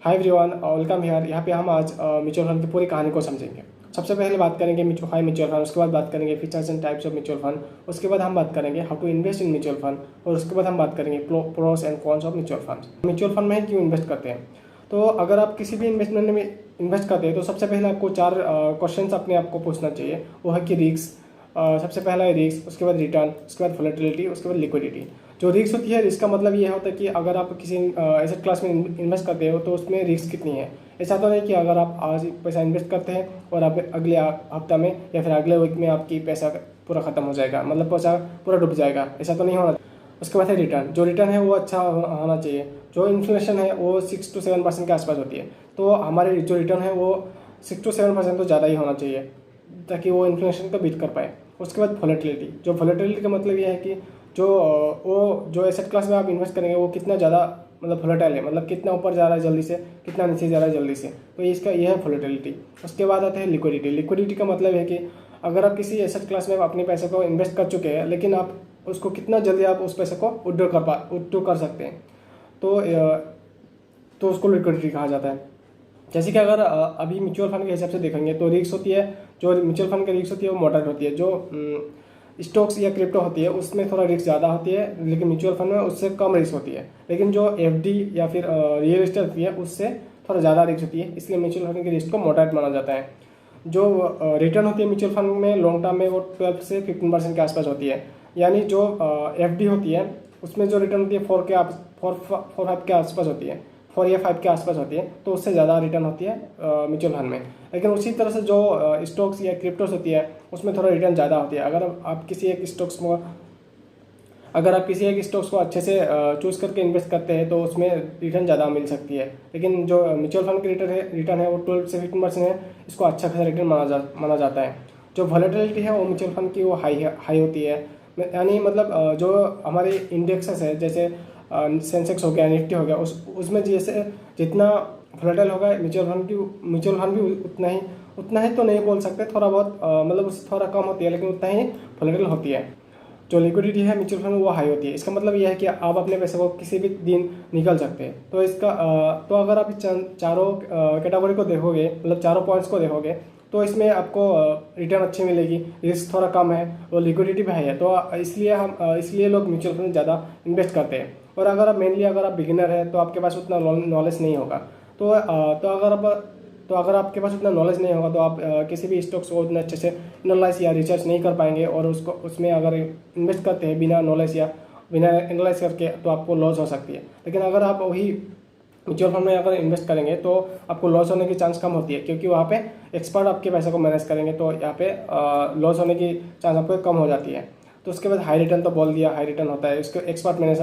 Hi everyone, welcome here. यहाँ पे हम आज म्यूचुअल फंड की पूरी कहानी को समझेंगे। सबसे पहले बात करेंगे म्यूचुअल फंड, उसके बाद बात करेंगे features and types of mutual fund, उसके बाद हम बात करेंगे how to invest in mutual fund, और उसके बाद हम बात करेंगे pros and cons of mutual fund. Mutual fund में क्यों इन्वेस्ट करते हैं? तो अगर आप किसी भी इन्वेस्टमेंट में इन्वेस्ट करते हैं तो सबसे पहले आपको चार क्वेश्चन अपने आप को पूछना चाहिए। वो है कि रिस्क, सबसे पहला है रिस्क, उसके बाद रिटर्न, उसके बाद वोलेटिलिटी, उसके बाद लिक्विडिटी। जो रिस्क होती है, रिस्क का मतलब ये होता है कि अगर आप किसी एसेट क्लास में इन्वेस्ट करते हो तो उसमें रिस्क कितनी है। ऐसा तो नहीं कि अगर आप आज पैसा इन्वेस्ट करते हैं और आप अगले हफ्ता में या फिर अगले वीक में आपकी पैसा पूरा खत्म हो जाएगा, मतलब पैसा पूरा डूब जाएगा, ऐसा तो नहीं होना। उसके बाद है रिटर्न। जो रिटर्न है वो अच्छा होना चाहिए। जो इन्फ्लेशन है वो 6 to 7% के आसपास होती है, तो हमारे जो रिटर्न है वो 6 to 7% तो ज़्यादा ही होना चाहिए ताकि वो इन्फ्लेशन को बीट कर पाए। उसके बाद वोलेटिलिटी। जो वोलेटिलिटी का मतलब ये है कि जो एसेट क्लास में आप इन्वेस्ट करेंगे वो कितना ज़्यादा मतलब वोलेटाइल है, मतलब कितना ऊपर जा रहा है जल्दी से, कितना नीचे जा रहा है जल्दी से, तो इसका यह है वोलेटिलिटी। उसके बाद आता है लिक्विडिटी। लिक्विडिटी का मतलब है कि अगर आप किसी एसेट क्लास में अपने पैसे को इन्वेस्ट कर चुके हैं लेकिन आप उसको कितना जल्दी आप उस पैसे को विड्रॉ कर सकते हैं, तो उसको लिक्विडिटी कहा जाता है। जैसे कि अगर अभी म्यूचुअल फंड के हिसाब से देखेंगे तो रिस्क होती है, जो म्यूचुअल फंड की रिस्क होती है वो मॉडरेट होती है। जो स्टॉक्स या क्रिप्टो होती है उसमें थोड़ा रिस्क ज़्यादा होती है, लेकिन म्यूचुअल फंड में उससे कम रिस्क होती है। लेकिन जो एफडी या फिर रियल एस्टेट होती है उससे थोड़ा ज़्यादा रिस्क होती है, इसलिए म्यूचुअल फंड की रिस्क को मॉडरेट माना जाता है। जो रिटर्न होती है म्यूचुअल फंड में लॉन्ग टर्म में वो 12 से 15% के आसपास होती है। यानी जो एफडी होती है उसमें जो रिटर्न होती है 4 के आसपास होती है, 4 या 5 के आसपास होती है, तो उससे ज़्यादा रिटर्न होती है म्यूचुअल फंड में। लेकिन उसी तरह से जो स्टॉक्स या क्रिप्टोस होती है उसमें थोड़ा रिटर्न ज़्यादा होती है। अगर आप किसी एक स्टॉक्स को अच्छे से चूज़ करके इन्वेस्ट करते हैं तो उसमें रिटर्न ज़्यादा मिल सकती है। लेकिन जो म्यूचुअल फंड की रिटर्न है वो 12 से 15% है, इसको अच्छा खासा रिटर्न माना जाता है। जो वॉलेटिलिटी है वो म्यूचुअल फंड की वो हाई होती है। यानी मतलब जो हमारे इंडेक्सेस है, जैसे सेंसेक्स हो गया, निफ्टी हो गया, उसमें जैसे जितना वोलेटाइल होगा म्यूचुअल फंड भी उतना ही तो नहीं बोल सकते, थोड़ा बहुत मतलब उससे थोड़ा कम होती है, लेकिन उतना ही वोलेटाइल होती है। जो लिक्विडिटी है म्यूचुअल फंड वो हाई होती है। इसका मतलब यह है कि आप अपने पैसे को किसी भी दिन निकल सकते हैं। तो अगर आप चारों कैटेगरी को देखोगे, मतलब चारों पॉइंट्स को देखोगे, तो इसमें आपको रिटर्न अच्छी मिलेगी, रिस्क थोड़ा कम है और लिक्विडिटी भी हाई है। तो इसलिए लोग म्यूचुअल फंड ज़्यादा इन्वेस्ट करते हैं। और अगर आप बिगिनर है तो आपके पास उतना नॉलेज नहीं होगा, तो अगर आपके पास उतना नॉलेज नहीं होगा तो आप किसी भी स्टॉक्स को उतना अच्छे से एनालाइज या रिसर्च नहीं कर पाएंगे, और उसमें अगर इन्वेस्ट करते हैं बिना नॉलेज या बिना एनालाइज करके तो आपको लॉस हो सकती है। लेकिन अगर आप वही म्यूचुअल फंड में अगर इन्वेस्ट करेंगे तो आपको लॉस होने की चांस कम होती है, क्योंकि वहाँ पे एक्सपर्ट आपके पैसे को मैनेज करेंगे, तो यहाँ पे लॉस होने की चांस आपको कम हो जाती है। तो उसके बाद हाई रिटर्न तो बोल दिया, हाई रिटर्न होता है उसके एक्सपर्ट मैनेज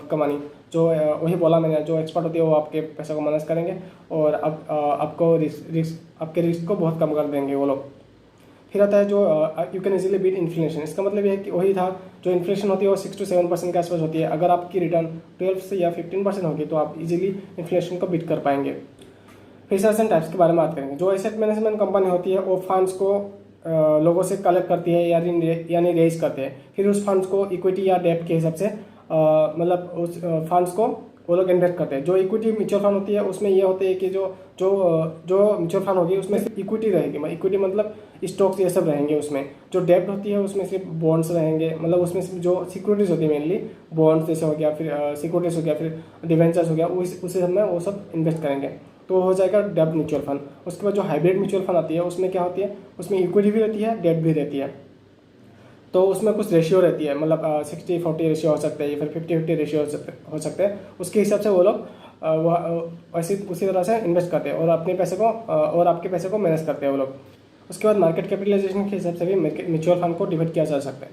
कमानी, जो वही बोला मैंने, जो एक्सपर्ट होती है वो आपके पैसे को मैनेज करेंगे और आपको आपके रिस्क को बहुत कम कर देंगे वो लोग। फिर आता है जो you can easily beat inflation. इसका मतलब ये है कि वही था, जो इन्फ्लेशन होती है वो 6 to 7% के आसपास होती है। अगर आपकी रिटर्न 12 से या 15% होगी तो आप इजीली इन्फ्लेशन को बीट कर पाएंगे। फीचर्स एंड टाइप्स के बारे में बात करेंगे। जो एसेट मैनेजमेंट कंपनी होती है वो फंड्स को लोगों से कलेक्ट करती है यानी रेज करते हैं, फिर उस फंड्स को इक्विटी या डेब्ट के हिसाब से मतलब उस फंड्स को वो लोग इन्वेस्ट करते हैं। जो इक्विटी म्यूचुअल फंड होती है उसमें ये होते हैं कि जो म्यूचुअल फंड होगी उसमें सिर्फ इक्विटी रहेगी, इक्विटी मतलब स्टॉक्स ये सब रहेंगे। उसमें जो डेब्ट होती है उसमें सिर्फ बॉन्ड्स रहेंगे, मतलब उसमें सिर्फ जो सिक्योरिटीज होती है मेनली बॉन्ड्स जैसे हो गया, फिर सिक्योरिटीज हो गया, फिर डिवेंचर्स हो गया, उसी सब में वो सब इन्वेस्ट करेंगे, तो हो जाएगा डेब्ट म्यूचुअल फंड। उसके बाद जो हाइब्रिड म्यूचुअल फंड आती है उसमें क्या होती है, उसमें इक्विटी भी रहती है, डेब्ट भी रहती है, तो उसमें कुछ रेशियो रहती है, मतलब 60-40 रेशियो हो सकते हैं या फिर 50-50 रेशियो हो सकते हैं। उसके हिसाब से वो लोग उसी तरह से इन्वेस्ट करते हैं और आपके पैसे को मैनेज करते हैं वो लोग। उसके बाद मार्केट कैपिटलाइजेशन के हिसाब से भी म्यूचुअल फंड को डिवाइड किया जा सकता है।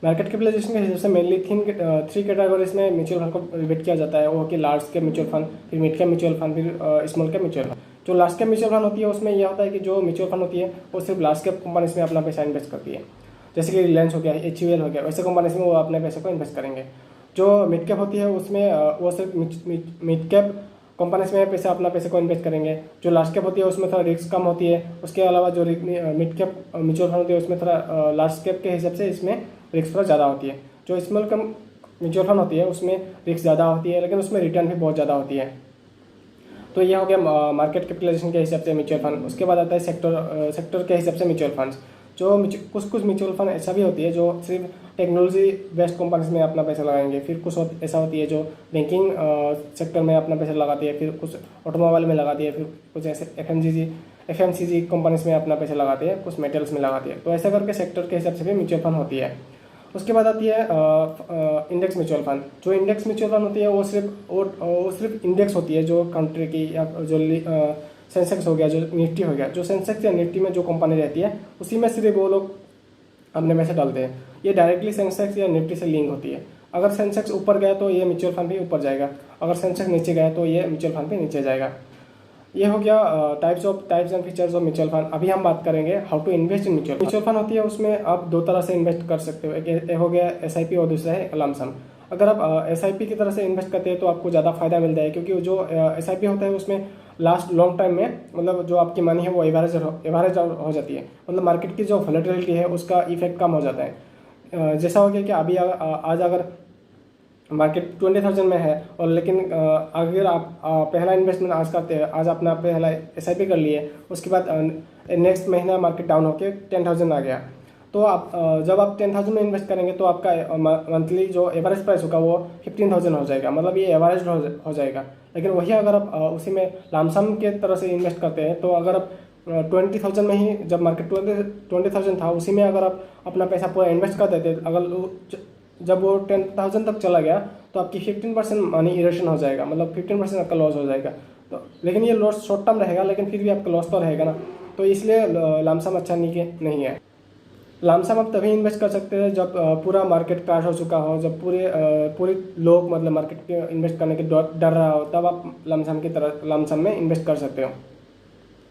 मार्केट कैपिटलाइजेशन के हिसाब से मेनली 3 कैटेगरीज में म्यूचुअल फंड को डिवाइड किया जाता है। वो कि लार्ज कैप म्यूचुअल फंड, फिर मिड कैप म्यूचुअल फंड, फिर स्मॉल कैप म्यूचुअल फंड। जो लार्ज कैप म्यूचुअल फंड होती है उसमें यह होता है कि जो म्यूचुअल फंड होती है वो सिर्फ लार्ज कैप कंपनीज में अपना पैसा इन्वेस्ट करती है, जैसे कि रिलायंस हो गया, HUL हो गया, वैसे कंपनीज में वो अपने पैसे को इन्वेस्ट करेंगे। जो मिड कैप होती है उसमें वो सिर्फ मिड कैप कंपनीज में अपना पैसे को इन्वेस्ट करेंगे। जो लार्ज कैप होती है उसमें थोड़ा रिस्क कम होती है। उसके अलावा जो मिड कैप म्यूचुअल फंड होती है उसमें थोड़ा लार्ज कैप के हिसाब से इसमें रिस्क थोड़ा ज़्यादा होती है। जो स्मॉल कैप म्यूचुअल फंड होती है उसमें रिस्क ज़्यादा होती है, लेकिन उसमें रिटर्न भी बहुत ज़्यादा होती है। तो ये हो गया मार्केट कैपिटलाइजेशन के हिसाब से म्यूचुअल फंड। उसके बाद आता है सेक्टर के हिसाब से म्यूचुअल फंड्स। जो कुछ म्यूचुअल फंड ऐसा भी होती है जो सिर्फ टेक्नोलॉजी बेस्ड कंपनीज में अपना पैसा लगाएंगे, फिर कुछ ऐसा होती है जो बैंकिंग सेक्टर में अपना पैसा लगाती है, फिर कुछ ऑटोमोबाइल में लगाती है, फिर कुछ ऐसे एफएमसीजी कंपनीज में अपना पैसा लगाती है, कुछ मेटल्स में लगाती है। तो ऐसा करके सेक्टर के हिसाब से भी म्यूचुअल फंड होती है। उसके बाद आती है इंडेक्स म्यूचुअल फंड। जो इंडेक्स म्यूचुअल फंड होती है वो सिर्फ इंडेक्स होती है, जो कंट्री की या जो सेंसेक्स हो गया, जो निफ्टी हो गया, जो सेंसेक्स या निफ्टी में जो कंपनी रहती है उसी में सिर्फ वो लोग अपने पैसे डालते हैं। ये डायरेक्टली सेंसेक्स या निफ्टी से लिंक होती है। अगर सेंसेक्स ऊपर गया तो ये म्यूचुअल फंड भी ऊपर जाएगा, अगर सेंसेक्स नीचे गया तो ये म्यूचुअल फंड भी नीचे जाएगा। ये हो गया types and features of mutual fund. अभी हम बात करेंगे how to invest in mutual fund होती है, उसमें आप दो तरह से इन्वेस्ट कर सकते हो। एक हो गया एसआईपी और दूसरा है लमसम। अगर आप एसआईपी की तरह से इन्वेस्ट करते हैं तो आपको ज़्यादा फायदा मिलता है, क्योंकि जो एसआईपी होता है उसमें लास्ट लॉन्ग टाइम में मतलब जो आपकी मनी है वो एवरेज हो जाती है, मतलब मार्केट की जो वॉलेटिलिटी है उसका इफेक्ट कम हो जाता है। जैसा हो गया कि अभी आज अगर मार्केट 20,000 में है और लेकिन अगर आप पहला इन्वेस्टमेंट आज करते हैं, आज अपना पहला एसआईपी कर लिए, उसके बाद नेक्स्ट महीना मार्केट डाउन होकर 10,000 आ गया, तो आप जब आप 10,000 में इन्वेस्ट करेंगे तो आपका मंथली जो एवरेज प्राइस होगा वो 15,000 हो जाएगा, मतलब ये एवरेज हो जाएगा। लेकिन वही अगर आप उसी में लामसम के तरह से इन्वेस्ट करते हैं तो अगर आप 20,000 में ही, जब मार्केट 20,000 था उसी में अगर आप अपना पैसा पूरा इन्वेस्ट कर देते, अगर जब वो 10,000 तक चला गया तो आपकी 15% मनी इरेशन हो जाएगा, मतलब 15% आपका लॉस हो जाएगा। तो लेकिन ये लॉस शॉर्ट टर्म रहेगा, लेकिन फिर भी आपका लॉस तो रहेगा ना, तो इसलिए लामसम अच्छा नहीं है। लामसम आप तभी इन्वेस्ट कर सकते हैं जब पूरा मार्केट क्रैश हो चुका हो, जब पूरे लोग मतलब मार्केट के इन्वेस्ट करने के डर रहा हो, तब आप लामसम में इन्वेस्ट कर सकते हो।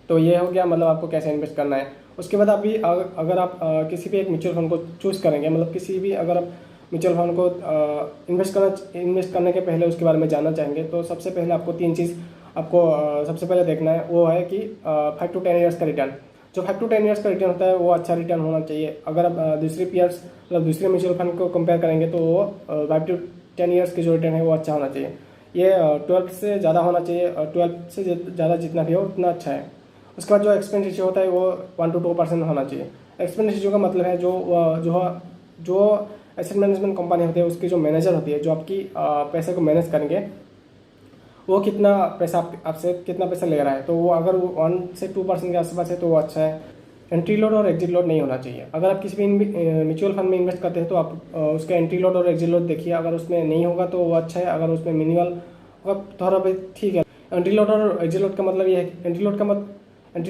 तो ये हो गया मतलब आपको कैसे इन्वेस्ट करना है। उसके बाद आप भी अगर आप किसी भी एक म्यूचुअल फंड को चूज़ करेंगे, मतलब किसी भी अगर आप म्यूचुअल फंड को इन्वेस्ट करने के पहले उसके बारे में जानना चाहेंगे, तो सबसे पहले आपको 3 चीज़ आपको सबसे पहले देखना है। वो है कि 5 to 10 ईयर्स का रिटर्न। जो 5 to 10 ईयर्स का रिटर्न होता है वो अच्छा रिटर्न होना चाहिए। अगर आप दूसरे म्यूचुअल फंड को कंपेयर करेंगे तो वो 5 to 10 ईयर्स की जो रिटर्न है वो अच्छा होना चाहिए। ये 12 से ज़्यादा होना चाहिए, 12 से ज़्यादा जितना भी हो उतना अच्छा है। उसके बाद जो एक्सपेंस रेशियो होता है वो 1 to 2% होना चाहिए। एक्सपेंस रेशियो का मतलब है जो एसेट मैनेजमेंट कंपनी होती है उसकी जो मैनेजर होती है, जो आपकी पैसे को मैनेज करेंगे, वो कितना पैसा आपसे कितना पैसा ले रहा है। तो वो अगर वो 1 से 2% के आसपास है तो वो अच्छा है। एंट्री लोड और एग्जिट लोड नहीं होना चाहिए। अगर आप किसी भी म्यूचुअल फंड में इन्वेस्ट करते हैं तो आप उसका एंट्री लोड और एग्जिट लोड देखिए, अगर उसमें नहीं होगा तो वो अच्छा है, अगर उसमें मिनिमल होगा थोड़ा भी ठीक है। एंट्री लोड और एग्जिट लोड का मतलब ये है, एंट्री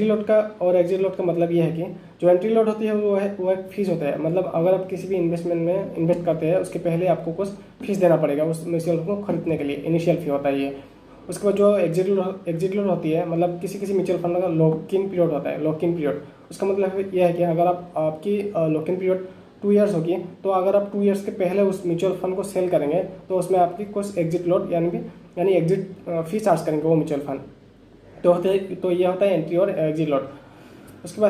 लोड का और एग्जिट लोड का मतलब ये है कि जो एंट्री लोड होती है वो एक फीस होता है, मतलब अगर आप किसी भी इन्वेस्टमेंट में इन्वेस्ट करते हैं उसके पहले आपको कुछ फीस देना पड़ेगा उस म्यूचुअल फंड को खरीदने के लिए, इनिशियल फी होता है ये। उसके बाद जो एग्जिट लोड होती है, मतलब किसी म्यूचुअल फंड का लॉक इन पीरियड होता है। लॉक इन पीरियड उसका मतलब यह है कि अगर आपकी लॉक इन पीरियड 2 ईयर्स होगी, तो अगर आप 2 ईयर्स के पहले उस म्यूचुअल फंड को सेल करेंगे तो उसमें आपकी कुछ एग्जिट लोड यानी एग्जिट फी चार्ज करेंगे वो म्यूचुअल फंड। तो ये होता है एंट्री और एग्जिट लोड। उसके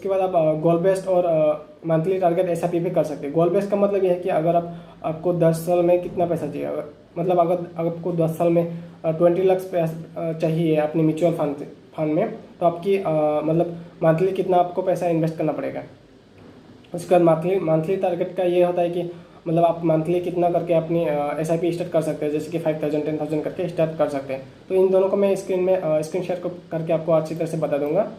बाद आप गोल बेस्ड और मंथली टारगेट एसआईपी भी कर सकते हैं। गोल बेस्ड का मतलब ये है कि अगर आपको 10 साल में कितना पैसा चाहिए, मतलब अगर आपको 10 साल में 20 लाख चाहिए अपने म्यूचुअल फंड में, तो आपकी मतलब मंथली कितना आपको पैसा इन्वेस्ट करना पड़ेगा। उसके बाद मंथली टारगेट का ये होता है कि मतलब आप मंथली कितना करके अपनी एसआईपी स्टार्ट कर सकते हैं, जैसे कि 5,000 10,000 करके स्टार्ट कर सकते हैं। तो इन दोनों को मैं स्क्रीन शेयर करके आपको अच्छी तरह से बता दूंगा।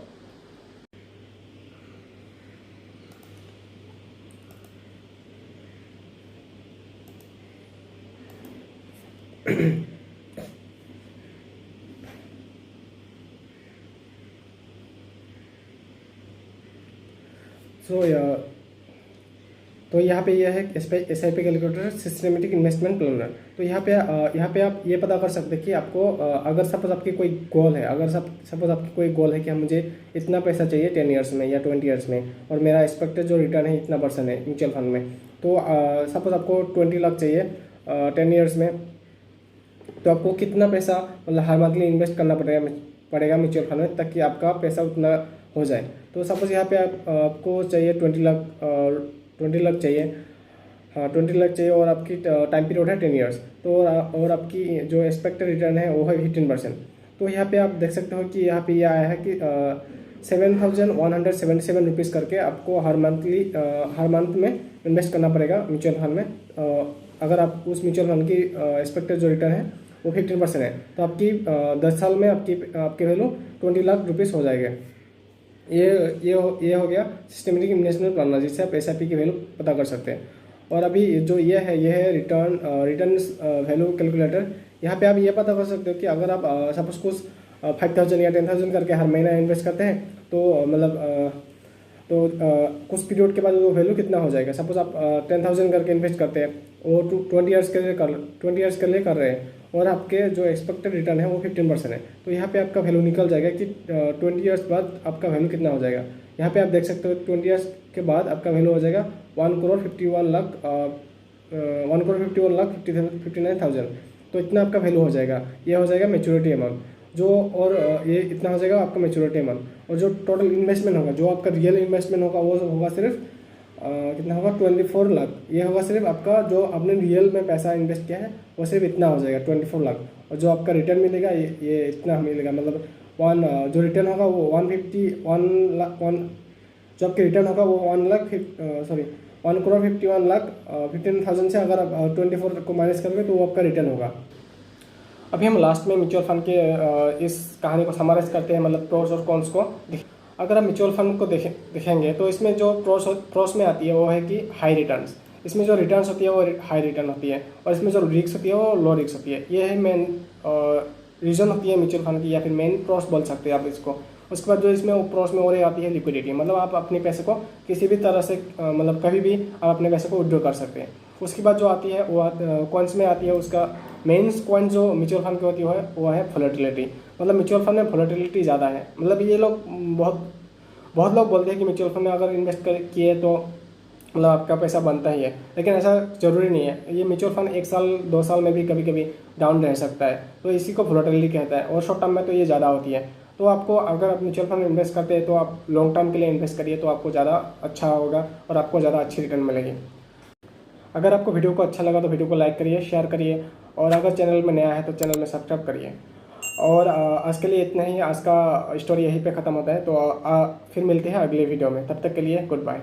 तो यहाँ पे यह है SIP calculator systematic investment planner. तो यहाँ पे आप ये पता कर सकते हैं कि आपको अगर सपोज आपकी कोई गोल है, सपोज आपकी कोई गोल है कि मुझे इतना पैसा चाहिए 10 ईयर्स में या 20 ईयर्स में, और मेरा एक्सपेक्टेड जो रिटर्न है इतना % है म्यूचुअल फंड में, तो सपोज आपको 20 लाख चाहिए 10 ईयर्स में, तो आपको कितना पैसा मतलब हर मंथली इन्वेस्ट करना पड़ेगा म्यूचुअल फंड में ताकि आपका पैसा उतना हो जाए। तो सपोज यहाँ पे आपको चाहिए 20 लाख चाहिए हाँ 20 लाख चाहिए और आपकी टाइम पीरियड है 10 ईयर्स। तो और आपकी जो एक्सपेक्टेड रिटर्न है वो है 15%। तो यहाँ पे आप देख सकते हो कि यहाँ पे ये आया है कि 7,177 रुपीज़ आपको हर मंथ में इन्वेस्ट करना पड़ेगा म्यूचुअल फंड में। अगर आप उस म्यूचुअल फंड की एक्सपेक्टेड जो रिटर्न है वो 15% है, तो आपकी 10 साल में आपके वैल्यू 20 लाख रुपीज़ हो जाएंगे। ये हो गया सिस्टमेटिक इन्वेस्टमेंट प्लानर, जिससे आप SIP की वैल्यू पता कर सकते हैं। और अभी जो ये है रिटर्न वैल्यू कैलकुलेटर। यहाँ पे आप ये पता कर सकते हो कि अगर आप सपोज कुछ 5,000 या 10,000 करके हर महीना इन्वेस्ट करते हैं तो कुछ पीरियड के बाद वो वैल्यू कितना हो जाएगा। सपोज आप 10,000 करके इन्वेस्ट करते हैं, वो 20 ईयर्स के लिए कर रहे हैं और आपके जो एक्सपेक्टेड रिटर्न है वो 15% है। तो यहाँ पे आपका वैल्यू निकल जाएगा कि 20 ईयर्स बाद आपका वैल्यू कितना हो जाएगा। यहाँ पे आप देख सकते हो 20 ईयर्स के बाद आपका वैल्यू हो जाएगा 1,51,59,000। तो इतना आपका वैल्यू हो जाएगा। ये हो जाएगा मैच्योरिटी अमाउंट ये इतना हो जाएगा आपका मैच्योरिटी अमाउंट। और जो टोटल इन्वेस्टमेंट होगा, जो आपका रियल इन्वेस्टमेंट होगा, वो होगा सिर्फ कितना होगा 24 लाख। ये होगा सिर्फ आपका जो आपने रियल में पैसा इन्वेस्ट किया है वो सिर्फ इतना हो जाएगा 24 लाख। और जो आपका रिटर्न मिलेगा ये इतना मिलेगा, मतलब जो रिटर्न होगा वो 1 लाख जो आपके रिटर्न होगा वो 1,51,15,000 से अगर आप 24 को माइनस करोगे तो वो आपका रिटर्न होगा। अभी हम लास्ट में म्यूचुअल फंड के इस कहानी को समराइज करते हैं, मतलब प्रोस और कॉन्स को। अगर आप म्यूचुअल फंड को देखेंगे तो इसमें जो प्रोस में आती है वो है कि हाई रिटर्न्स। इसमें जो रिटर्न्स होती है वो हाई रिटर्न होती है, और इसमें जो रिस्क होती है वो लो रिस्क होती है। ये है मेन रीज़न होती है म्यूचुअल फंड की, या फिर मेन प्रोस बोल सकते हैं आप इसको। उसके बाद जो इसमें प्रोस में और आती है लिक्विडिटी, मतलब आप अपने पैसे को किसी भी तरह से मतलब कभी भी आप अपने पैसे को विड्रॉ कर सकते हैं। उसके बाद जो आती है वो कॉइन्स में आती है। उसका मेन कॉइन जो म्यूचुअल फंड की होती है वो है वोलेटिलिटी। मतलब म्यूचुअल फंड में वोलेटिलिटी ज़्यादा है। मतलब ये लोग बहुत लोग बोलते हैं कि म्यूचुअल फंड में अगर इन्वेस्ट किए तो मतलब आपका पैसा बनता ही है, लेकिन ऐसा ज़रूरी नहीं है। ये म्यूचुअल फंड 1 साल 2 साल में भी कभी कभी डाउन रह सकता है, तो इसी को वोलेटिलिटी कहता है। और शॉर्ट टर्म में तो ये ज़्यादा होती है। तो आपको अगर आप म्यूचुअल फंड में इन्वेस्ट करते हैं तो आप लॉन्ग टर्म के लिए इन्वेस्ट करिए, तो आपको ज़्यादा अच्छा होगा और आपको ज़्यादा अच्छी रिटर्न मिलेगी। अगर आपको वीडियो को अच्छा लगा तो वीडियो को लाइक करिए, शेयर करिए, और अगर चैनल में नया है तो चैनल में सब्सक्राइब करिए। और आज के लिए इतना ही। आज का स्टोरी यहीं पे ख़त्म होता है। तो फिर मिलते हैं अगले वीडियो में। तब तक के लिए गुड बाय।